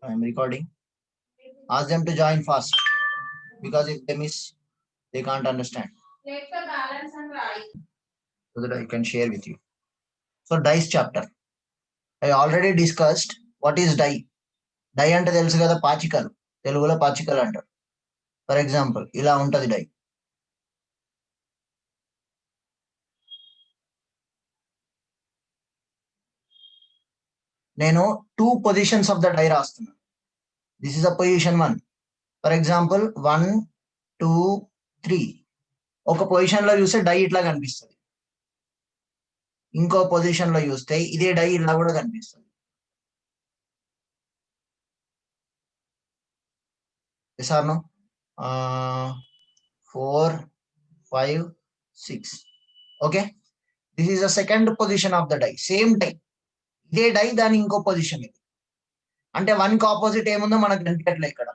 I am recording. Ask them to join fast because if they miss, they can't understand. So that I can share with you. So dice chapter. I already discussed what is die. Die అంటే తెలుసు కదా పాచికలు. తెలుగులో పాచికలు అంటారు. For example ఇలా ఉంటది die. నేను 2 positions of the die రాస్తున్నా. This is a position 1. For example 1, 2, 3. ఒక పొజిషన్ లో చూస్తే డై ఇట్లా కనిపిస్తుంది. ఇంకో పొజిషన్ లో చూస్తే ఇదే డై ఇలా కూడా కనిపిస్తుంది. Yes or no? 4, 5, 6. Okay. This is the second position of the die. Same die. ఇదే డై దాని ఇంకో పొజిషన్ ఇది. అంటే 1 కి ఆపోజిట్ ఏముందో మనకు కనిపించట్లే ఇక్కడ.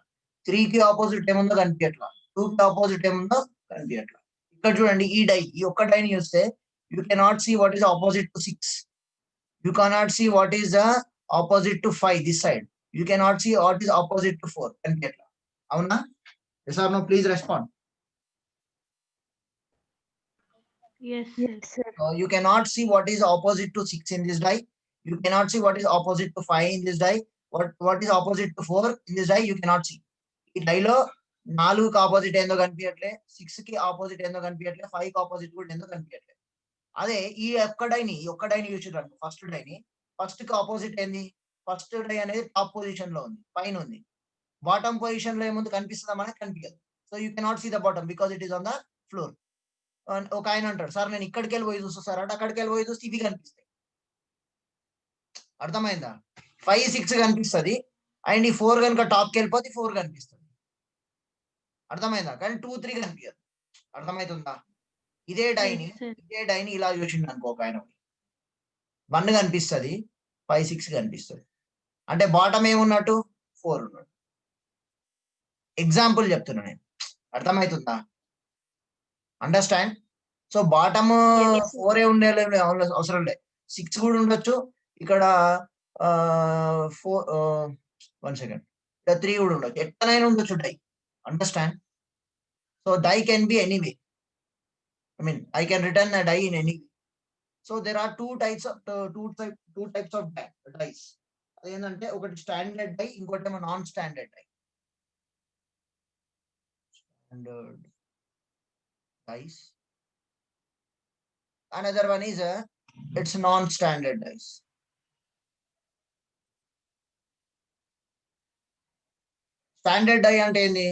3 కి ఆపోజిట్ ఏముందో కనిపించట్లా. 2 కి ఆపోజిట్ ఏముందో కనిపించట్లా. ఇక్కడ చూడండి ఈ డై ఈ ఒక్క డైని చూస్తే you cannot see what is opposite to 6. You cannot see what is the opposite to 5 this side. You cannot see what is opposite to 4 కనిపించట్లా. అవునా? Yes or no? Please respond. Yes, sir. So you cannot see what is opposite to 6 in this die. You cannot see what is opposite to 5 in this die. What is opposite to 4 in this die, you cannot see. ఈ డైలో 4 కి opposite ఏందో కనిపించట్లే, 6 కి opposite ఏందో కనిపించట్లే, 5 కి opposite కూడా ఏందో కనిపించట్లే. అదే ఈ ఒక్క డైని చూసారు ఫస్ట్ డైని, ఫస్ట్ కి ఆపోజిట్ ఏంది? ఫస్ట్ డై అనేది టాప్ పొజిషన్ లో ఉంది, పైన ఉంది. బాటమ్ పొజిషన్ లో ఏముంది కనిపిస్తుందా మనకి? కనిపించదు. So you cannot see the bottom because it is on the floor. ఒక ఆయన అంటాడు, సార్ నేను ఇక్కడికి వెళ్ళి పోయి చూస్తా సార్ అంటే అక్కడికి వెళ్ళి పోయి చూస్తే ఇవి కనిపిస్తాయి. అర్థమైందా? 5, 6 కనిపిస్తుంది అండ్ ఈ 4 కనుక టాప్కి వెళ్ళిపోతే 4 కనిపిస్తుంది. అర్థమైందా? కానీ 2, 3 కనిపించదు. అర్థమవుతుందా? ఇదే డైని ఇలా చూసిండు అనుకో ఒక ఆయన, 1 కనిపిస్తుంది, 5, 6 కనిపిస్తుంది. అంటే బాటమ్ ఏమున్నట్టు? 4 ఉన్నట్టు. ఎగ్జాంపుల్ చెప్తున్నా నేను. అర్థమవుతుందా? అండర్స్టాండ్? సో బాటమ్ 4 ఉండే అవసరం లేదు, 6 కూడా ఉండొచ్చు. ఇక్కడ 1 సెకండ్, ఇక్కడ 3 కూడా ఉండొచ్చు, ఎక్కడైనా ఉండొచ్చు die. Understand? So die can be anyway. I can return a die in any way. So there are two types of dice. అదేంటంటే ఒకటి స్టాండర్డ్ డై, ఇంకోటి ఏమో non standard die. Standard dice. Another one is it's non-standard dice. Standard die అంటే ఏంది?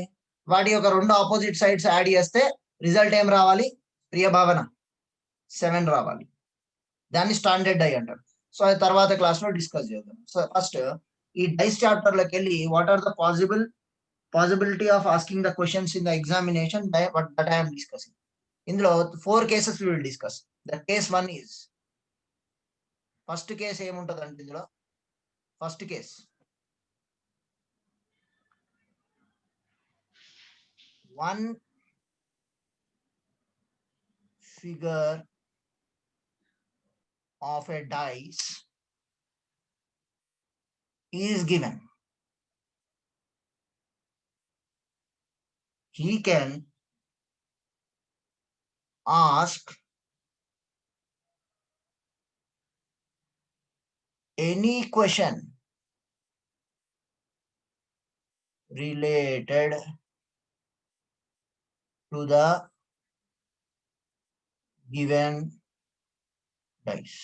వాటి యొక్క 2 opposite sides add చేస్తే result ఏం రావాలి? ప్రియ భావన 7 రావాలి. దాన్ని స్టాండర్డ్ డై అంటారు. సో అది తర్వాత క్లాస్ లో డిస్కస్ చేద్దాం. సో ఫస్ట్ ఈ డైస్ చాప్టర్ లోకి వెళ్ళి what are the possibility of asking the questions in the examination that I am discussing. ఇందులో 4 cases we will discuss. The case 1 is, first case ఏముంటది అంటే ఇందులో first case 1 figure of a dice is given. He can ask any question related to the given dice.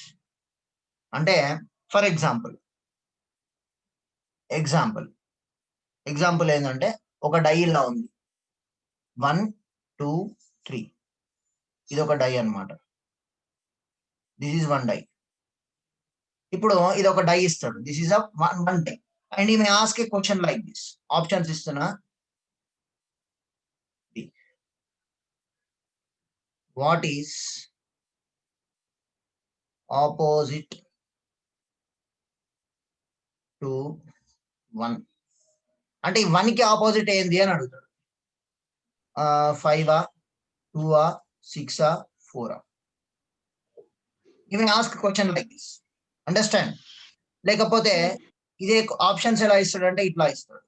అంటే for example ఏంటంటే ఒక die ఇలా ఉంది, 1, 2, 3. ఇది ఒక డై అన్నమాట. This is 1 die. ఇప్పుడు ఇది ఒక డై ఇస్తాడు, this is one die and ఈ may ask a question like this. Options ఇస్తున్నా. What is opposite to 1? అంటే ఈ 1 కి ఆపోజిట్ ఏంది అని అడుగుతాడు. 5, 2, 6, 4. You may ask a question like this. Understand? లేకపోతే ఇదే ఆప్షన్స్ ఎలా ఇస్తాడు అంటే ఇట్లా ఇస్తాడు.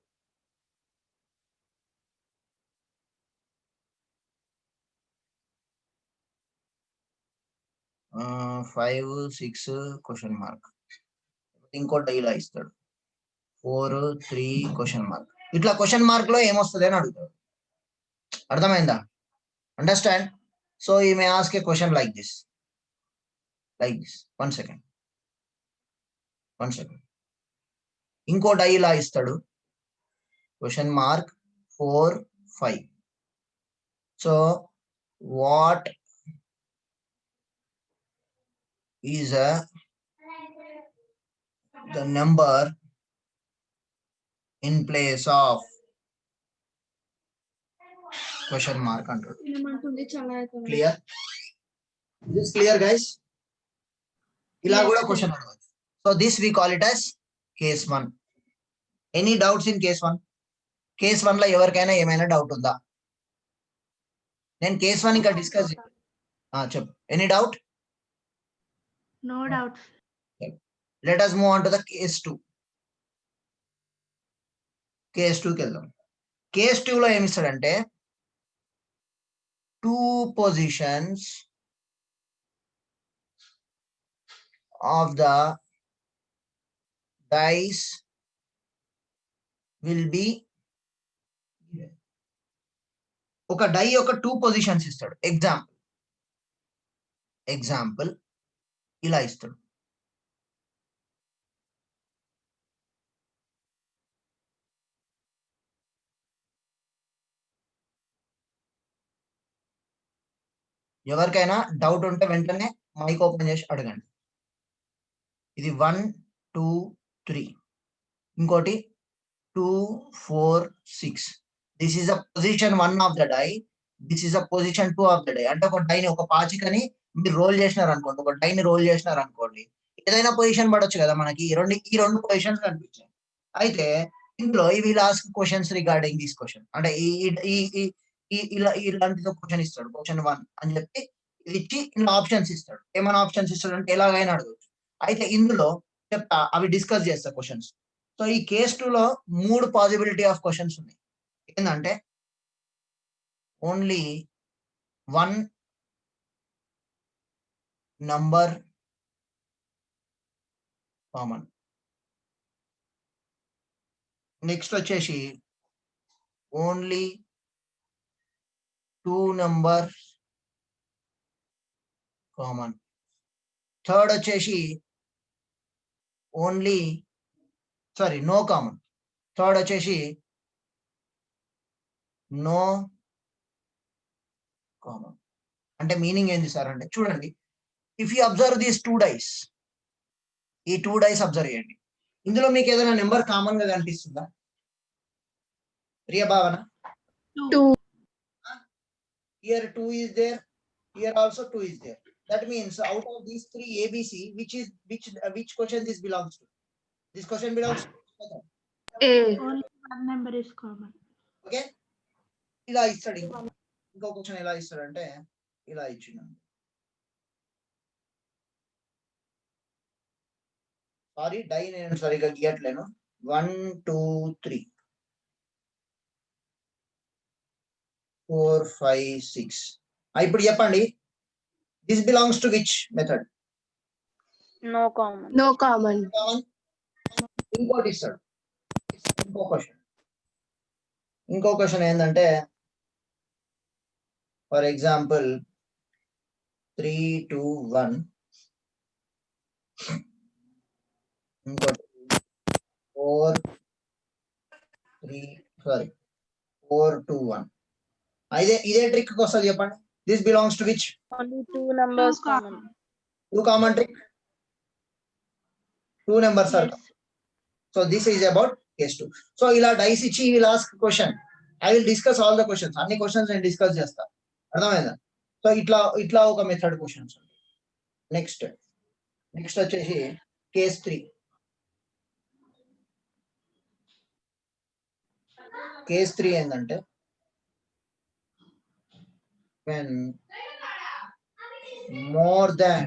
ఫైవ్ 6 క్వశ్చన్ మార్క్, ఇంకోటి ఇలా ఇస్తాడు 4 3 క్వశ్చన్ మార్క్. ఇట్లా క్వశ్చన్ మార్క్ లో ఏమొస్తుంది అని అడుగుతాడు. అర్థమైందా? Understand? So he may ask a question like this. One second. ఇంకో డై ఇలా ఇస్తాడు question mark 4 5. So what is the number in place of question mark అంటాడు. క్లియర్? This clear guys? ఇలా కూడా క్వశ్చన్ అడగవచ్చు. So this we call it as case 1. Any doubts in case 1? Case 1 లో ఎవరికైనా ఏమైనా డౌట్ ఉందా? నేను కేస్ 1 ఇంకా డిస్కస్ చెప్పు. Any doubt? No doubts. Let us move on to the case 2. Case 2 కి వెళ్దాం. కేస్ 2 లో ఏమి ఇస్తాడంటే 2 positions of the dice will be, ఒక డై యొక్క 2 పొజిషన్స్ ఇస్తాడు. ఎగ్జాంపుల్ ఇలా ఇస్తాడు. ఎవరికైనా డౌట్ ఉంటే వెంటనే మైక్ ఓపెన్ చేసి అడగండి. ఇది 1 2 3, ఇంకోటి 2 4 6. This is a position 1 of the die, this is a position 2 of the die. అంటే ఒక డైని, ఒక పాచికని మీరు రోల్ చేసినారు అనుకోండి, ఒక డైని రోల్ చేసినారు అనుకోండి, ఏదైనా పొజిషన్ పడొచ్చు కదా మనకి. ఈ రెండు పొజిషన్స్ కనిపించాయి. అయితే ఇందులో ఈ will ask questions regarding this question. అంటే ఇలాంటిది క్వశ్చన్ ఇస్తాడు, క్వశ్చన్ 1 అని చెప్పి ఇది ఇచ్చి ఇందులో ఆప్షన్స్ ఇస్తాడు. ఏమైనా ఆప్షన్స్ ఇస్తాడు అంటే ఎలాగైనా అడగచ్చు. అయితే ఇందులో చెప్తా, అవి డిస్కస్ చేస్తా క్వశ్చన్స్. సో ఈ కేస్ 2 లో 3 పాసిబిలిటీ ఆఫ్ క్వశ్చన్స్ ఉన్నాయి. ఏంటంటే ఓన్లీ 1 నంబర్ కామన్. నెక్స్ట్ వచ్చేసి ఓన్లీ 2 నంబర్ కామన్. థర్డ్ వచ్చేసి నో కామన్. థర్డ్ వచ్చేసి నో కామన్. అంటే మీనింగ్ ఏంది సార్ అంటే, చూడండి, if you observe these 2 dice, ఈ 2 డైస్ అబ్జర్వ్ చేయండి. ఇందులో మీకు ఏదైనా నెంబర్ కామన్ గా కనిపిస్తుందా? ప్రియ భావన? 2. Here 2 is there, here also 2 is there. That means out of these 3 ABC, which question this belongs to? This question belongs to A. Only one number is common. Okay? ఇలా ఇస్తాడు. ఇంకో question ఎలా ఇస్తాడంటే ఇలా ఇచ్చిన, sorry die నేను సరిగా గీయట్లేను. 1 2 3 4 5 6. ఇప్పుడు చెప్పండి, this belongs to which method? No common. No common. ఇంకోటి ఇస్తాడు, ఇంకో క్వశ్చన్ ఏంటంటే ఫర్ ఎగ్జాంపుల్ 3 2 1, ఇంకోటి 4 2 1. ఇదే ట్రిక్ వస్తుంది చెప్పండి. This belongs to which? Only 2 numbers common. 2 common trick, 2 numbers are. So this is about case 2. సో ఇలా డైస్ ఇచ్చి will ask question. I will discuss all the questions. అన్ని క్వశ్చన్స్ నేను డిస్కస్ చేస్తా. అర్థమైందా? సో ఇట్లా ఒక మెథడ్ క్వశ్చన్స్. నెక్స్ట్ వచ్చేసి కేస్ 3. కేస్ 3 ఏంటంటే when more than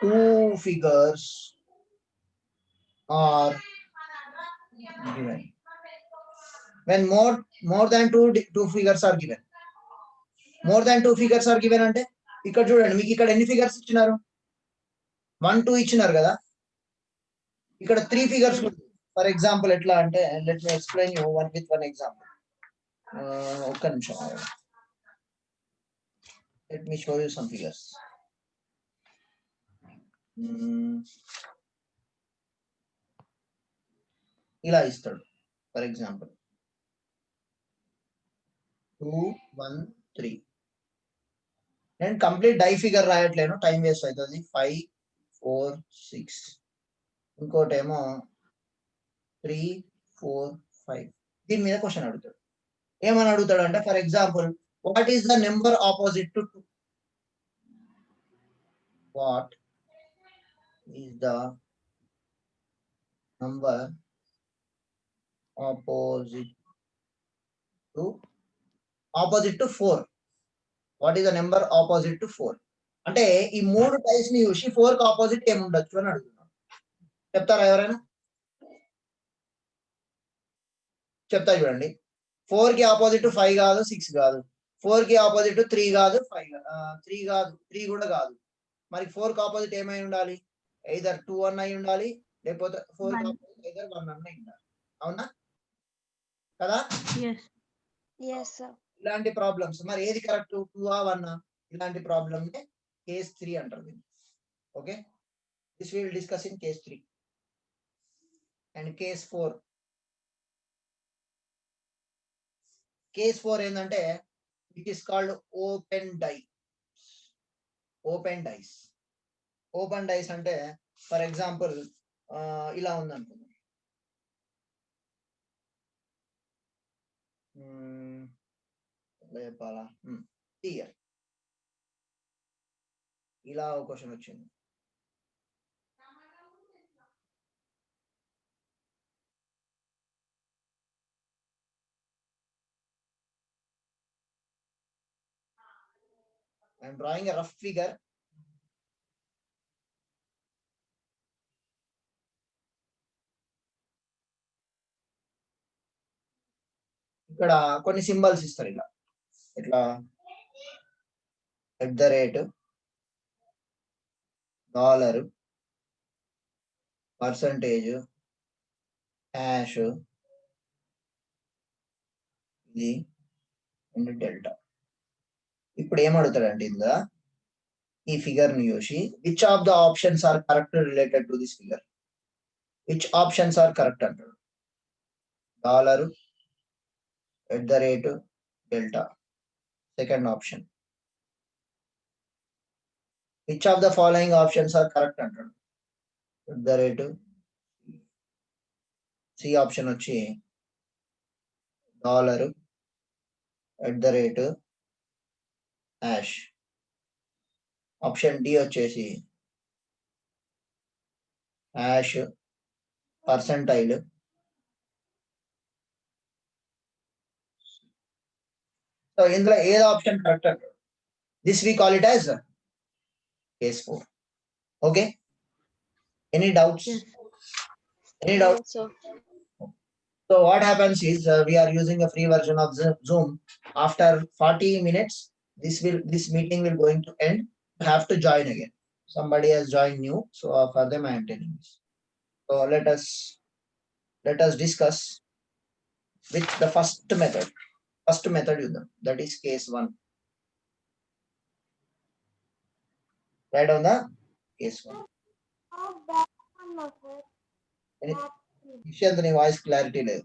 two figures are given. When more than two figures are given. More than two figures are given అంటే ఇక్కడ చూడండి మీకు ఇక్కడ ఎన్ని ఫిగర్స్ ఇచ్చినారు 1 2 ఇచ్చినారు కదా ఇక్కడ 3 ఫిగర్స్ ఫర్ ఎగ్జాంపుల్ ఎట్లా అంటే let me explain you one with one example ఒక్క నిమిషం let me show you some figures ఇలా ఇస్తాడు ఫర్ ఎగ్జాంపుల్ 2 1 3 నేను కంప్లీట్ డై ఫిగర్ రాయట్లేను టైం వేస్ట్ అవుతుంది 5 4 6 ఇంకోటేమో 3 4 5 దీని మీద క్వశ్చన్ అడుగుతాడు ఏమని అడుగుతాడు అంటే for example what is the number opposite to 2 what is the number opposite to 4 what is the number opposite to 4 అంటే ఈ మూడు టైప్స్ ని చూసి 4 కి ఆపోజిట్ ఏముండొచ్చు అని అడుగుతున్నాను చెప్తారా ఎవరైనా చెప్తా చూడండి 4 కి ఆపోజిట్ 5 కాదు 6 కాదు 4 కి ఆపోజిట్ 3 కాదు 5 3 కాదు 3 కూడా కాదు మరి 4 కి ఆపోజిట్ ఏమై ఉండాలి either 2 అన్న అయి ఉండాలి లేకపోతే 4 కి ఆపోజిట్ either 1 అన్న అయి ఉండాలి అవునా కదా Yes. Yes, sir. ఇలాంటి ప్రాబ్లమ్స్ మరి ఏది కరెక్ట్ 2 ఆ 1 ఇలాంటి ప్రాబ్లమ్ నే కేస్ 3 అంటారు దీన్ని okay this will discuss in case 3 and case 4 case 4 ఏంటంటే it is called open dice open dice అంటే ఫర్ ఎగ్జాంపుల్ ఇలా ఉంది అనుకుందాం చెప్పాలా క్లియర్ ఇలా ఒక క్వశ్చన్ వచ్చింది I'm drawing a rough figure. ఇక్కడ కొన్ని సింబల్స్ ఇస్తారు ఇలా ఇట్లా $, పర్సంటేజ్ హ్యాష్ ఇది అండ్ డెల్టా ఇప్పుడు ఏమడుగుతాడంటే ఇందులో ఈ ఫిగర్ ని చూసి which of the options are correct related to this figure which options are correct అంటాడు $, delta second option which of the following options are correct అంటాడు సి ఆప్షన్ వచ్చి $, హ్యాష్ ఆప్షన్ డి వచ్చేసి హ్యాష్ పర్సెంటైల్ సో ఇందులో ఏది option correct అంటాడు this we call it as case 4 okay any doubts any doubt Yes, sir. so what happens is we are using a free version of Zoom after 40 minutes this meeting will going to end you have to join again somebody has joined new so for them I am telling this so let us discuss with the first method usam that is case 1 right on the case 1 Nishant, నీ voice clarity లేదు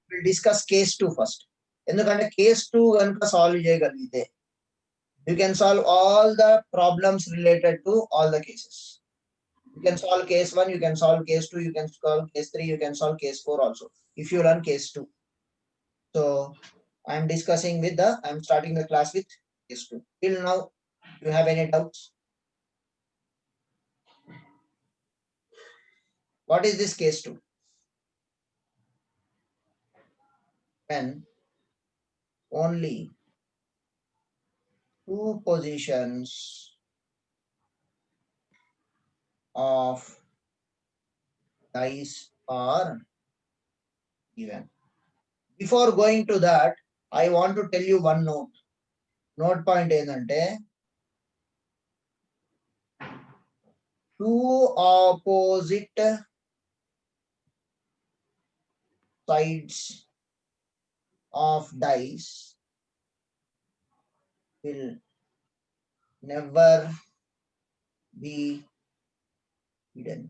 we'll discuss case 2 first ఎందుకంటే case 2 కనుక solve చేయగలిగితే you can solve all the problems related to all the cases you can solve case 1 you can solve case 2 you can solve case 3 you can solve case 4 also if you learn case 2 so I am discussing with I am starting the class with case 2 till now you have any doubts what is this case 2 when only two positions of dice are given. Before going to that, I want to tell you one note. Note point ఏంటంటే two opposite sides of dice will never be hidden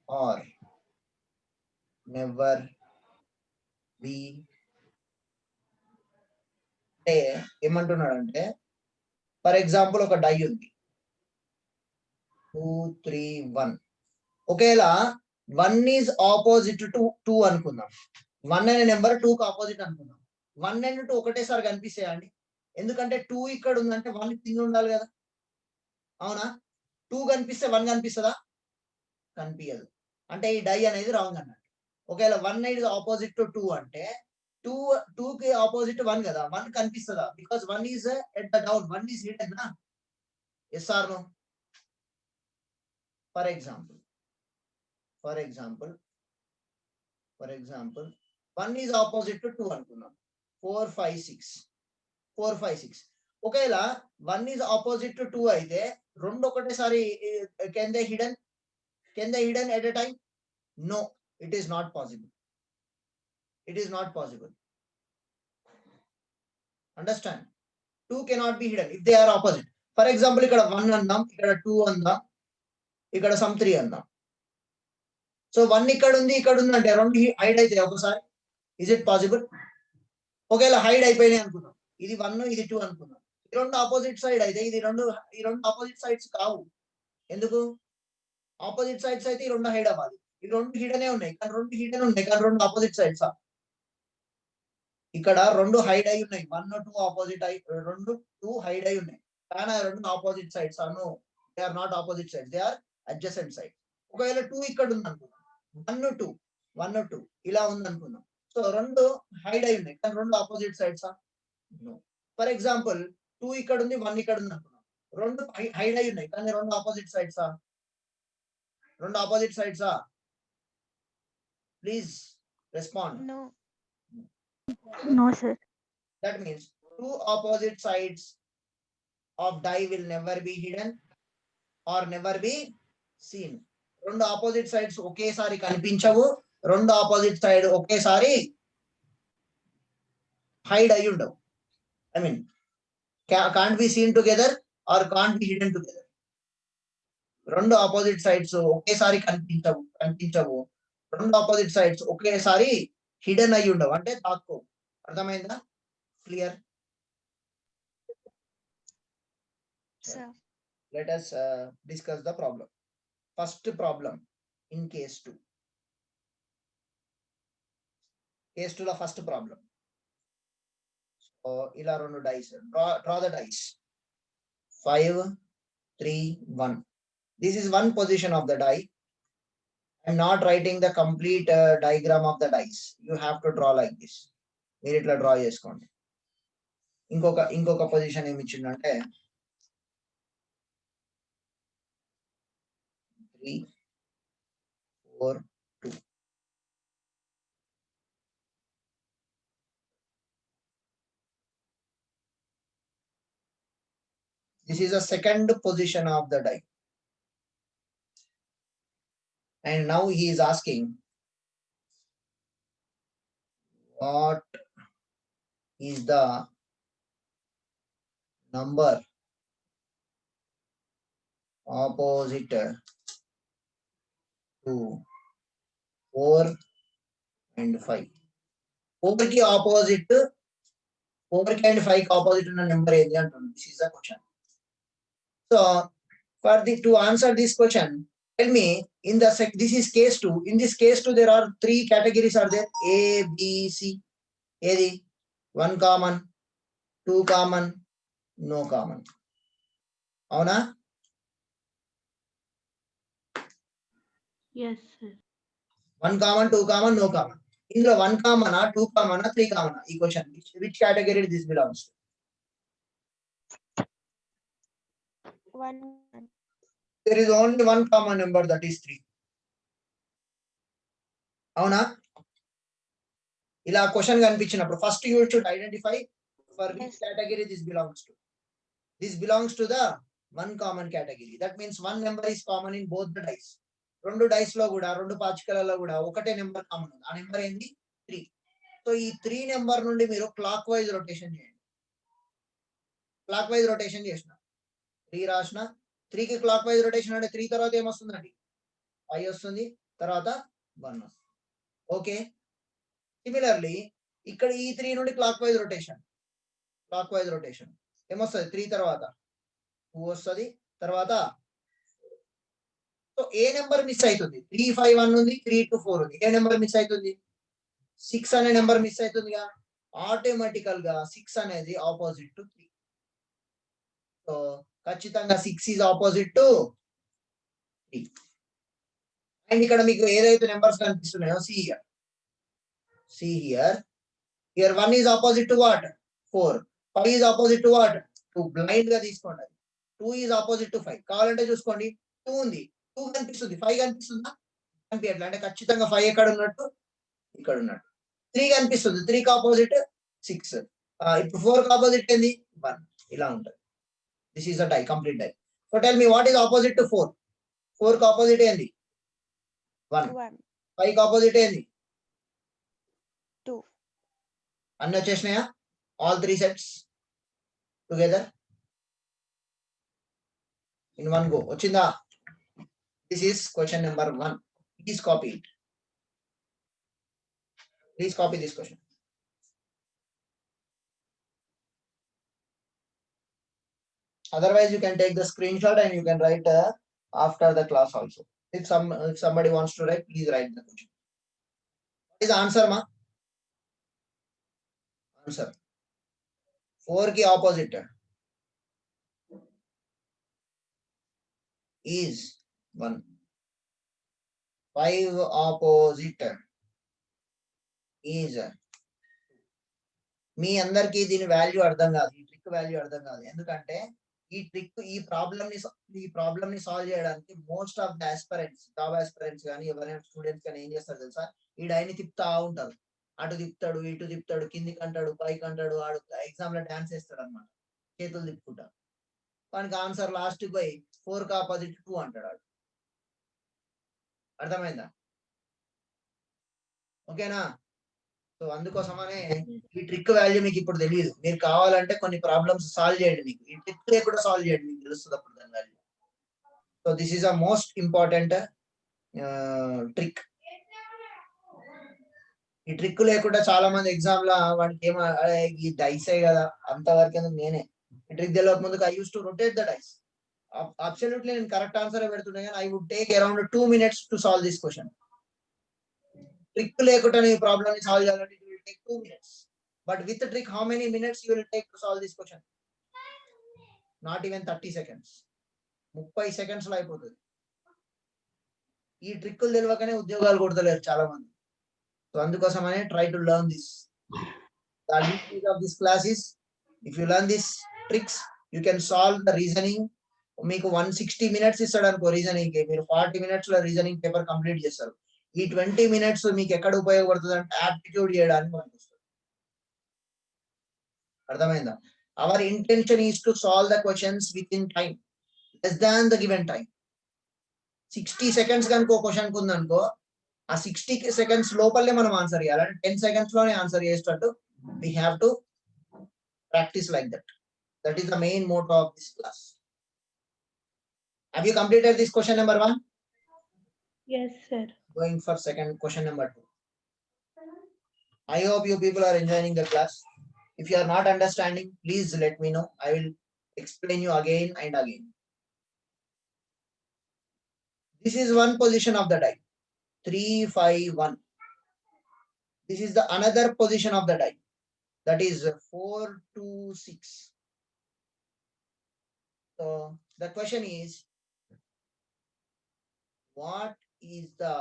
or never be అంటే ఏమంటున్నాడంటే for example ఒక die ఉంది 2 3 1 ఒకవేళ 1 is opposite to 2 అనుకుందాం 1 అనే number 2 కి opposite అనుకుందాం 1 అండ్ 2 ఒకటేసారి కనిపిస్తాయండి ఎందుకంటే 2 ఇక్కడ ఉందంటే 1 కింద ఉండాలి కదా అవునా 2 కనిపిస్తే 1 కనిపిస్తుందా కనిపించదు అంటే ఈ డై అనేది రాంగ్ అన్నట్టు ఒకవేళ 1 ఈజ్ ఆపోజిట్ టు 2 అంటే 2 కి ఆపోజిట్ 1 కదా 1 కనిపిస్తుందా because 1 is at the down 1 is hidden నా yes or no for example 1 is opposite to 2 అనుకున్నాం 4 5 6 ఒకవేళ 1 ఈజ్ ఆపోజిట్ టు 2 అయితే రెండు ఒకటేసారి can they hidden at a time no it is not possible understand 2 cannot be hidden if they are opposite for example ఇక్కడ 1 అందాం ఇక్కడ 2 అందాం ఇక్కడ సమ్ 3 అందాం సో 1 ఇక్కడ ఉంది అంటే రెండు హైడ్ అయితే ఒకసారి ఇజ్ ఇట్ పాసిబుల్ ఒకవేళ హైడ్ అయిపోయినాయి అనుకుందాం ఇది 1 ఇది 2 అనుకుందాం ఈ రెండు ఆపోజిట్ సైడ్ అయితే ఈ రెండు ఆపోజిట్ సైడ్స్ కావు ఎందుకు ఆపోజిట్ సైడ్స్ అయితే ఈ రెండు హైడ్ అవ్వాలి ఈ రెండు హిడనే ఉన్నాయి కానీ రెండు ఆపోజిట్ సైడ్స్ ఇక్కడ రెండు హైడ్ అయి ఉన్నాయి 1 2 ఆపోజిట్ అయి రెండు 2 హైడ్ అయి ఉన్నాయి కానీ రెండు opposite sides no they are not opposite sides they are adjacent side ఒకవేళ 2 ఇక్కడ ఉంది అనుకుందాం 1 2 ఇలా ఉంది అనుకుందాం సో రెండు హైడ్ అయి ఉన్నాయి కానీ రెండు opposite sides no for example 2 ఇక్కడ ఉంది 1 ఇక్కడ ఉంది అనుకున్నాం రెండు హైడ్ అయి ఉన్నాయి కానీ రెండు opposite sides please respond No, sir. that means two opposite sides of die will never be hidden or never be seen రెండు ఆపోజిట్ సైడ్స్ ఒకేసారి కనిపించవు రెండు ఆపోజిట్ సైడ్ ఒకేసారి హైడ్ అయి ఉండవు I mean can't be seen together or can't be hidden together రెండు opposite sides ఒకేసారి కనిపించవు రెండు ఆపోజిట్ సైడ్స్ ఒకేసారి హిడెన్ అయి ఉండవు అంటే దాక్కో అర్థమైందా clear Sir. let us discuss the problem. First problem in case 2. Case 2 la first problem. So ila rendu dice draw the dice 5 3 1. This is one position of the die. I'm not writing the complete diagram of the dice. You have to draw like this. మీరు ఇట్లా draw చేసుకోండి ఇంకొక position ఏమి ఇచ్చిందంటే 3 4 2 this is a second position of the die and now he is asking what is the number opposite to 4 and 5. 4 ki opposite 4 and 5 ki opposite ఉన్న number ఏది అంటున్నాను. This is the question. So to answer this question, tell me in the this is case 2. In this case 2 there are 3 categories are there A, B, C. ఏది 1 common, 2 common, no common. అవునా? Yes, sir. 1 common, 2 common, no common. ఇందులో 1 common, 2 common, 3 common. ఈ question which category this belongs to? 1. There is only one common number, that is 3. అవునా? ఇలా question కనిపించినప్పుడు first you should identify for which Yes. Category this belongs to. This belongs to the one common category. That means one number is common in both the dice. రెండు dice లో కూడా, రెండు పాచికలలో కూడా ఒకటే number common ఉంది. ఆ number ఏంది? 3. So ఈ 3 నెంబర్ నుండి మీరు క్లాక్ వైజ్ రొటేషన్ చేయండి. క్లాక్ వైజ్ రొటేషన్ చేసిన 3 రాసిన, 3 కి క్లాక్ వైజ్ రొటేషన్ అంటే 3 తర్వాత ఏమొస్తుందండి? 5 వస్తుంది, తర్వాత 1 వస్తుంది. ఓకే. సిమిలర్లీ ఇక్కడ ఈ 3 నుండి క్లాక్ వైజ్ రొటేషన్ ఏమొస్తుంది? 3 తర్వాత 2 వస్తుంది, తర్వాత సో ఏ నెంబర్ మిస్ అవుతుంది? 3, 5, 1 ఉంది, 3, 2, 4 ఉంది. ఏ నెంబర్ మిస్ అవుతుంది? 6 అనే నెంబర్ మిస్ అవుతుందిగా. ఆటోమేటికల్ గా 6 అనేది ఆపోజిట్ టు 3. సో ఖచ్చితంగా 6 ఈజ్ ఆపోజిట్ టు 3. అండ్ ఇక్కడ మీకు ఏదైతే numbers కనిపిస్తున్నాయో see here 1 is opposite to what? 4. 5 is opposite to what? 2. Blind గా తీసుకోండి. 2 is opposite to 5. కావాలంటే చూసుకోండి, 2 ఉంది, 2 కనిపిస్తుంది, 5 కనిపిస్తుందా? కనిపించట్లే. అంటే ఖచ్చితంగా 5 ఎక్కడ ఉన్నట్టు? ఇక్కడ ఉన్నట్టు. 3 కనిపిస్తుంది, 3 కి ఆపోజిట్ 6. ఇప్పుడు 4 కి ఆపోజిట్ ఏంది? 1. ఇలా ఉంటుంది. This is a die, complete die. So tell me what is opposite to 4? 4 కి ఆపోజిట్ ఏంది? 1. 5 కి ఆపోజిట్ ఏంది? 2. అన్ని వచ్చేసినాయా? All 3 sets together in one go. వచ్చిందా? This is question number 1. Please copy it. Please copy this question. Otherwise, you can take the screenshot and you can write after the class also. If somebody wants to write, please write the question. What is the answer, ma? Answer. 4 ki opposite is 1. 5 opposite is. మీ అందరికి దీని value అర్థం కాదు, ఈ trick value అర్థం కాదు. ఎందుకంటే ఈ trick ఈ ప్రాబ్లమ్ ని సాల్వ్ చేయడానికి most of the aspirants, job aspirants కానీ ఎవరైనా స్టూడెంట్స్ కానీ ఏం చేస్తారు తెలుసా? ఈ డైని తిప్పుతా ఉంటారు. అటు తిప్పుతాడు, ఇటు తిప్పుతాడు, కిందికి అంటాడు, పైకి అంటాడు. ఆడు ఎగ్జామ్ లో డాన్స్ వేస్తాడు అనమాట, చేతులు తిప్పుకుంటా. వానికి ఆన్సర్ లాస్ట్ పోయి 4 కి ఆపోజిట్ 2 అంటాడు. ఆడు అర్థమైందా? ఓకేనా? సో అందుకోసమనే ఈ ట్రిక్ వాల్యూ మీకు ఇప్పుడు తెలియదు. మీరు కావాలంటే కొన్ని ప్రాబ్లమ్స్ సాల్వ్ చేయండి, మీకు ఈ ట్రిక్ లేకుండా సాల్వ్ చేయండి, మీకు తెలుస్తుంది అప్పుడు దాని value. So this is a most important trick. ఈ ట్రిక్ లేకుండా చాలా మంది ఎగ్జామ్ లో వాడికి ఏమో ఈ డైసే కదా అంతవరకు నేనే ఈ ట్రిక్ తెలియక ముందుకు I use to rotate the dice. Absolutely నేను కరెక్ట్ ఆన్సర్ పెడుతున్నా కానీ I would take around 2 minutes to solve this question. Trick లేకుండా ఈ ప్రాబ్లమ్ ని సాల్వ్ చేయాలంటే it will take 2 minutes. But with the trick, how many minutes you will take to solve this question? Not even 30 seconds. 30 seconds లో అయిపోతుంది. ఈ ట్రిక్కులు తెలియకనే ఉద్యోగాలు కొడతలేరు చాలా మంది. సో అందుకోసమనే try to learn this. The advantage of this class is if you learn these tricks, you can solve the reasoning. మీకు 160 minutes ఇస్తాడు అనుకో రీజనింగ్ కి, మీరు 40 minutes లో రీజనింగ్ పేపర్ కంప్లీట్ చేస్తారు. ఈ 20 minutes మీకు ఎక్కడ ఉపయోగపడుతుంది అంటే యాప్టిట్యూడ్ చేయడానికి పనికొస్తుంది. అర్థమైందా? Our intention is to solve the questions with in time, less than the given time. 60 seconds కనుక క్వశ్చన్ ఉందనుకో, ఆ 60 seconds లోపలనే మనం ఆన్సర్ చేయాలి. అంటే 10 seconds లోనే ఆన్సర్ చేసేటట్టు we have to practice like that. That is the main motto of this class. Have you completed this question number 1? Yes, sir. Going for second question number 2. I hope you people are enjoying the class. If you are not understanding, please let me know. I will explain you again and again. This is one position of the die. 3, 5, 1. This is the another position of the die. That is 4, 2, 6. So the question is, what is the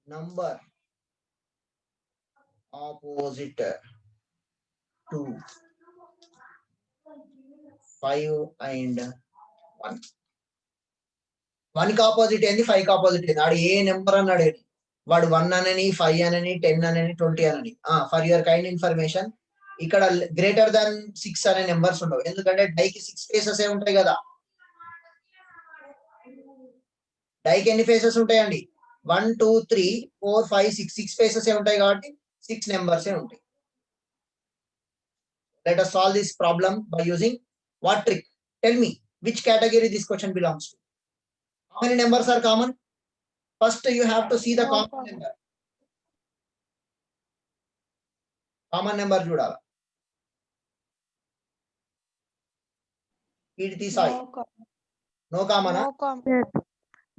number opposite to 5 and 1. 1 కి opposite ఏంది, 5 కి opposite ఏంది? ఆడు ఏ number అన్నాడు, వాడు 1 అనని, 5 అనని, 10 అనని, 20 అనని. ఫర్ యువర్ కైండ్ ఇన్ఫర్మేషన్, ఇక్కడ గ్రేటర్ దాన్ 6 అనే నెంబర్స్ ఉండవు, ఎందుకంటే డైకి 6 ఫేసెస్ ఏ ఉంటాయి కదా. డైకి ఎన్ని ఫేసెస్ ఉంటాయండి? 1 2 3 4 5 6 6 ఫేసెస్ ఏ ఉంటాయి కాబట్టి 6 నెంబర్స్ ఏ ఉంటాయి. Let us solve this problem by using what trick? Tell me which category this question belongs to. How many numbers are common? First you have to see the No common common. number. Common number చూడాలి. కీర్తి Sai. No common. No common. No common.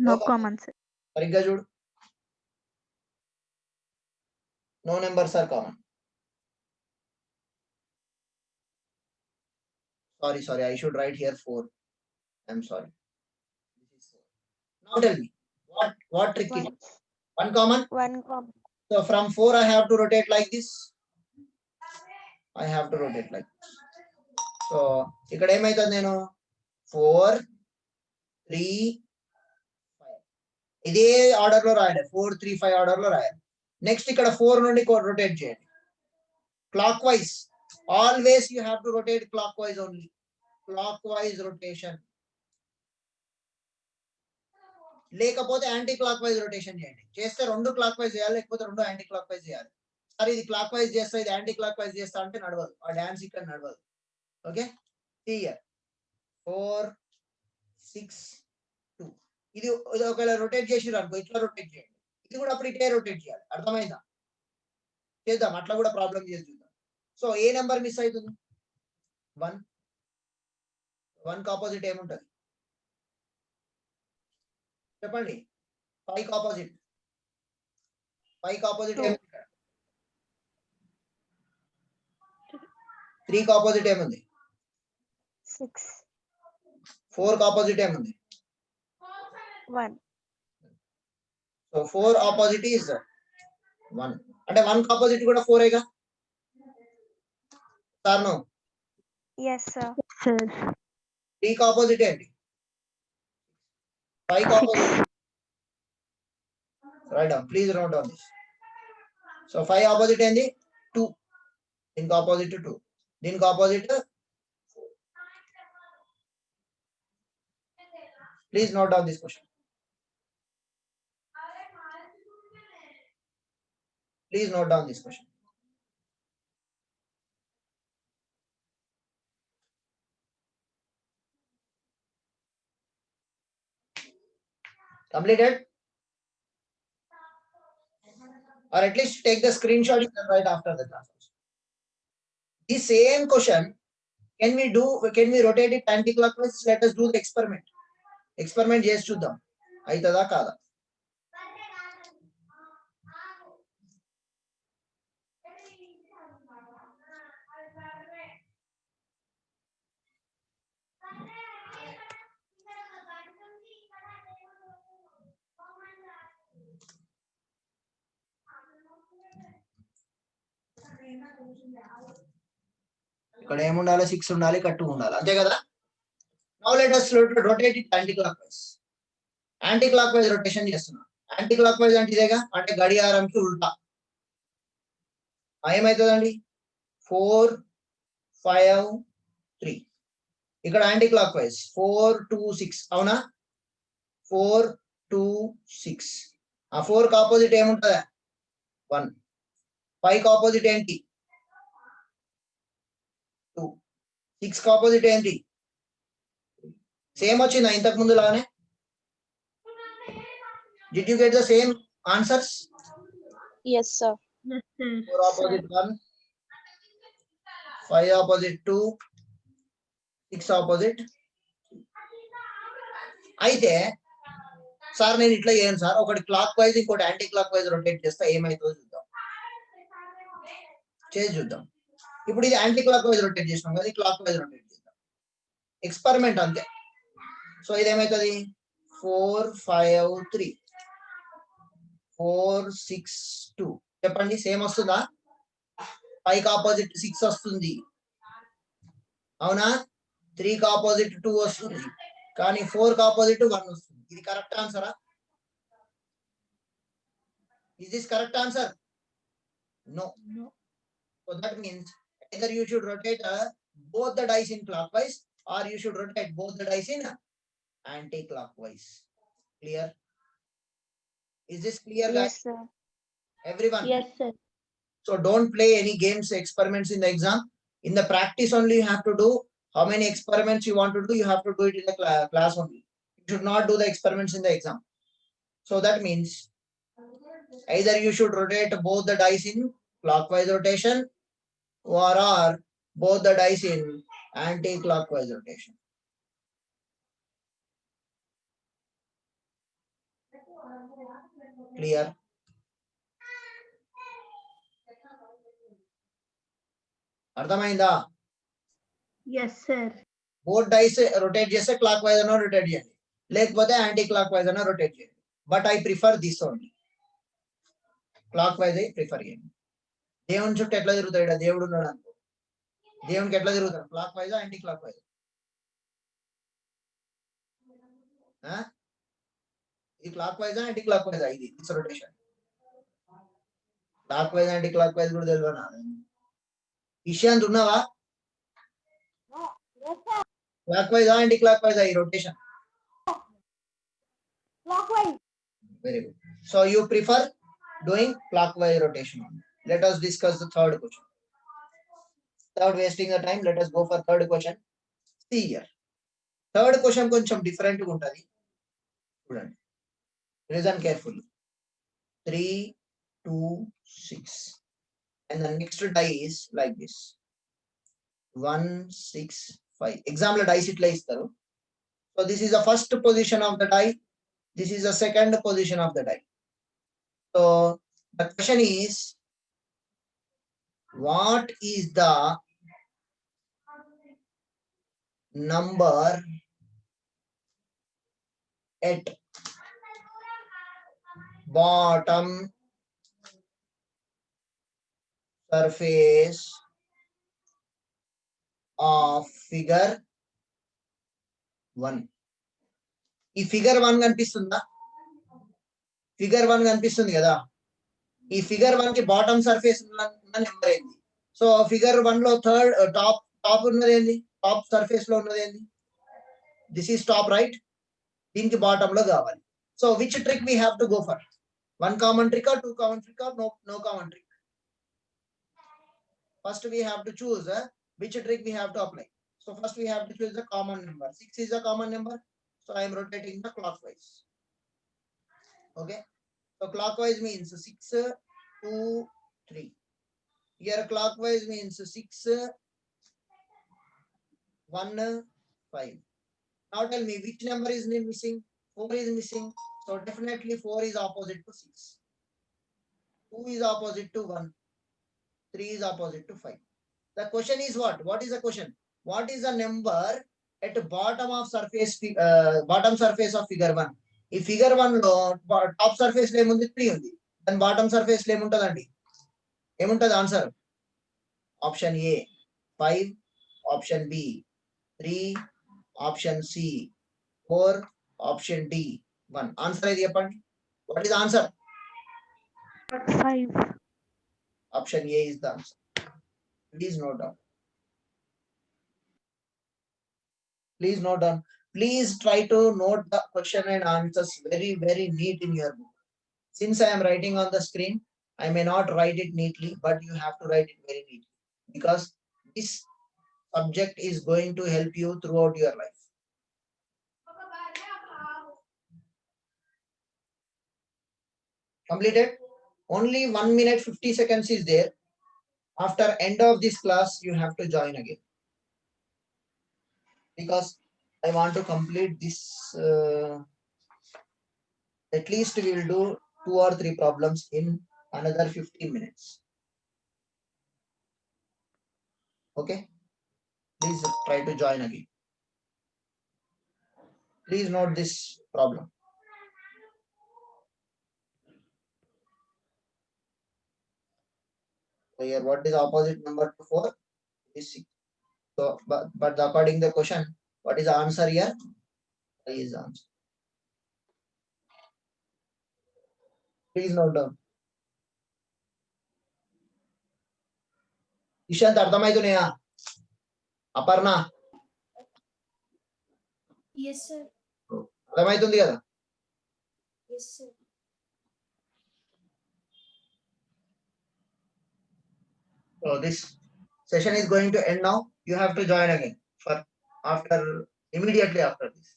No common, sir. సరిగ్గా చూడు. No numbers are common. Sorry, I should write here 4. I'm sorry. This is 4. Now tell me, what trick is? 1 common? 1 common. So from 4 I have to rotate like this. I have to rotate like this. So ఇక్కడ ఏమైతుంది, నేను 4 3 5 ఇదే order లో రాయాలి. 4 3 5 order లో రాయాలి. Next ఇక్కడ 4 నుండి రొటేట్ చేయండి clock wise. Always you have to rotate clock wise only. Clock wise rotation, లేకపోతే యాంటీ క్లాక్ వైజ్ రొటేషన్ చేయండి. చేస్తే 2 క్లాక్ వైజ్ చేయాలి, లేకపోతే 2 యాంటీ క్లాక్ వైజ్ చేయాలి. సరే ఇది క్లాక్ వైజ్ చేస్తా, ఇది యాంటీ క్లాక్ వైజ్ చేస్తా అంటే నడవదు, ఆ డాన్స్ ఇక్కడ నడవదు. ఓకే, 4 6 2 ఇది ఒకవేళ రొటేట్ చేసిరు అనుకో, ఇట్లా రొటేట్ చేయండి. ఇది కూడా అప్పుడు ఇటే రొటేట్ చేయాలి. అర్థమైందా? చేద్దాం, అట్లా కూడా ప్రాబ్లం చేసి చూద్దాం. సో ఏ నెంబర్ మిస్ అవుతుంది? 1. 1 కి ఆపోజిట్ ఏముంటది చెప్పండి? 5 కి ఆపోజిట్. 5 కి ఆపోజిట్ ఏముంది? 3 కి ఆపోజిట్ ఏముంది? 6. 4 కి ఆపోజిట్ ఏముంది? 1. So 4 opposite is 1. అంటే 1 కి ఆపోజిట్ కూడా 4 ఏగా sir? No. Yes, sir. Sir. 3 కి ఆపోజిట్ ఏంటి? 5 కి opposite. Right down, please note down this. So 5 opposite ఏంది? 2. దీనికి ఆపోజిట్ 2, దీనికి opposite 4. Please note down this question. Please note down this question. Completed? Or at least take the screenshot you can write after the class. The same question, can we rotate it anti-clockwise? Let us do the experiment. Experiment చేసి చూద్దాం అవుతుందా కాదా. ఇక్కడ ఏముండాలి? 6 ఉండాలి, ఇక్కడ 2 ఉండాలి, అంతే కదా. Now let us rotate it anti-clockwise. Anti-clockwise rotation చేస్తున్నాం. Anti-clockwise అంటే ఇదేగా, అంటే గడియారంకి ఉల్టా. ఏమవుతుందండి? 4 5 3. ఇక్కడ యాంటీ-క్లాక్వైజ్ 4 2 6 అవునా? 4 2 6. ఆ 4 కి ఆపోజిట్ ఏముంటుందా? 1. 5 కి ఆపోజిట్ ఏంటి? 2. 6 కి ఆపోజిట్ ఏంటి? సేమ్ వచ్చిందా ఇంతకు ముందు లానే? Did you get the same answers? Yes, sir. Yes, sir. 4 opposite 1, 5 opposite 2, 6 opposite. అయితే సార్ నేను ఇట్లా చేయను సార్, ఒకటి క్లాక్ వైజ్ ఇంకోటి యాంటీ క్లాక్ వైజ్ రొటేట్ చేస్తా, ఏమైతుందో చూద్దాం, చేసి చూద్దాం. ఇప్పుడు ఇది యాంటీ క్లాక్ వైజ్ రొటేట్ చేసినాం కదా, క్లాక్ వైజ్ రొటేట్ చేద్దాం. ఎక్స్పెరిమెంట్ అంతే. సో ఇది ఏమైతుంది? 4 5 3, 4 6 2. చెప్పండి, సేమ్ వస్తుందా? 5 కి ఆపోజిట్ 6 వస్తుంది అవునా? 3 కి ఆపోజిట్ 2 వస్తుంది, కానీ 4 కి ఆపోజిట్ 1 వస్తుంది. ఇది correct ఆన్సరా? Is this correct answer? No. So that means either you should rotate both the dice in clockwise, or you should rotate both the dice in anti-clockwise. Clear? Is this clear, guys? Yes, sir. Everyone? Yes, sir. So don't play any games, experiments in the exam. In the practice only you have to do. How many experiments you want to do, you have to do it in the class only. You should not do the experiments in the exam. So that means either you should rotate both the dice in clockwise rotation, or both the dice in anti-clockwise rotation. Clear? అర్థమైందా? Yes, sir. Both dice rotate చేస్తే clock wise అన్న rotate చేయండి, లేకపోతే anti clock wise అన్న rotate చేయండి. But I prefer this only. Clockwise prefer చేయండి. దేవుని చుట్టూ ఎట్లా తిరుగుతాడు? దేవుడు ఉన్నాడు అనుకో, దేవునికి ఎట్లా తిరుగుతాడు? Clockwise anticlockwise? ఇది clockwise anticlockwise? ఇది this rotation clockwise anticlockwise కూడా తెలియనా? ఇషాంత్ ఉన్నావా? Clockwise anticlockwise ఈ rotation? Clockwise. Very good. So you prefer doing clockwise rotation. Let us discuss the third question. Without wasting the time, let us go for third question. See here. Third question కొంచెం different గా ఉంటది. చూడండి. Listen carefully. 3, 2, 6. And the next die is like this. 1, 6, 5. Exam లో dice ఇట్లా ఇస్తారు. So this is the first position of the die. This is the second position of the die. So the question is, what is the number at bottom surface of figure 1? ఈ figure 1 కనిపిస్తుందా? Figure 1 కనిపిస్తుంది కదా. ఈ figure 1 కి bottom surface ఉన్న number ఏంది? So figure 1 లో third top ఉన్నది ఏంది? టాప్ సర్ఫేస్ లో ఉన్నది ఏంది? This is top, right? దీనికి బాటమ్ లో కావాలి. So which trick we have to go for? 1 common trick or 2 common trick or no common trick? First we have to choose which trick we have to apply. So first we have to choose the common number. 6 is a common number. So I am rotating the clockwise. Okay. So clockwise means 6, 2, 3. Here clockwise means 6, 1, 5. Now tell me which number is missing? 4 is missing. So definitely 4 is opposite to 6. 2 is opposite to 1. 3 is opposite to 5. The question is what? What is the question? What is the number at the bottom surface of figure 1? ఈ figure 1 లో top surface లో ఏముంది? 3 ఉంది. దాని bottom surface లో ఏముంటదండి? ఏముంటది answer? Option A 5, option B 3, option C 4, option D 1. Answer ఏది చెప్పండి? What is answer? 5. Option A is the answer. Please note down. Please note down. Please try to note the question and answers very, very neat in your book. Since I am writing on the screen, I may not write it neatly, but you have to write it very neatly, because this subject is going to help you throughout your life. Completed? Only 1 minute 50 seconds is there. After end of this class, you have to join again, because I want to complete this. At least we will do 2 or 3 problems in another 15 minutes. Okay? Please try to join again. Please note this problem. So here, what is opposite number to 4? Is 6. So, but according to the question, what is the answer here? Is the answer. Please note down. Ishant అర్థమవుతున్నాయా? Aparna Yes, sir. అర్థమవుతుంది కదా? Yes, sir. So this session is going to end now. You have to join again for after immediately after this.